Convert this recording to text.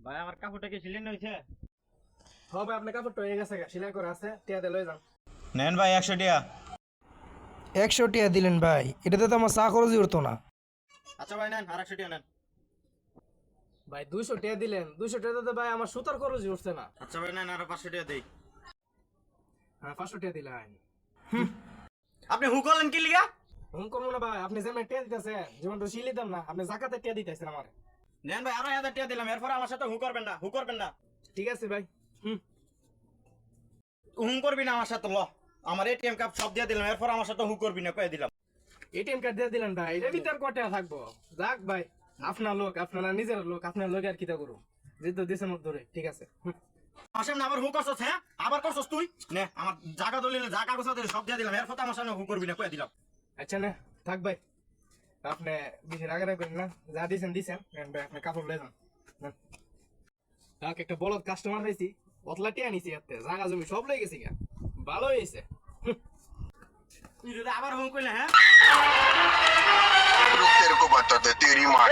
ভাই আমার কাপড়টা কি সিলিন্ড হয়েছে? হ্যাঁ ভাই, আপনার কাপড়টা হয়ে গেছে, সিলাই করে আছে, টিয়া দিয়ে লয়ে যান। নেন ভাই 100 টাকা। 100 টাকা দিলেন ভাই, এটাতে তো আমার চা খরচই উঠতো না। আচ্ছা ভাই নেন আর 100 টাকা নেন। ভাই 200 টাকা দিলেন, 200 টাকা তো ভাই আমার সুতার খরচই উঠছে না। আচ্ছা ভাই নেন আর 500 টাকা দেই। হ্যাঁ 500 টাকা দিলেন। আপনি হু করলেন কি লিগা? হুম করবো না ভাই, আপনি যেমন টিয়া দিতেছেন যেমন তো শিলি দাম না, আপনি জাকাতে টিয়া দিতেছেন আমার। নেন ভাই আরো 1000 টাকা দিলাম, এরপর আমার সাথে হু করবেন না, হু করবেন না। ঠিক আছে ভাই। হুম করবি না আমার সাথে, ল আমার এটিএম কার্ড সব দিয়ে দিলাম, এরপর আমার সাথে হু করবি না, কয়ে দিলাম। এটিএম কার্ড দিয়ে দিলেন ভাই, এর ভিতর কত টাকা থাকবো? যাক ভাই, আপনার লোক, আপনারা নিজের লোক, আপনার লোক আর কিটা করুন, যেহেতু দিছেন ধরে, ঠিক আছে। আমার সামনে আবার হু করছস? হ্যাঁ আবার করছস তুই? নে আমার জায়গা দলিল যা কাগজ আছে সব দিয়ে দিলাম, এরপর আমার সামনে হু করবি না, কয়ে দিলাম। আচ্ছা না, থাক ভাই, আপনি বেশি রাগারাগ করেন না, যা দিছেন দিছেন, নেন ভাই আপনি কাপড় লয়ে যান। নেন। যাক, একটা বলদ কাস্টমার পাইছি, পতলা টিয়া নিছি, এতে জায়গা জমি সব লয়ে গেছি গা, ভালো হয়েছে। তুই যদি আবার হু করলে, হ্যাঁ तेरे को बताते तेरी माँ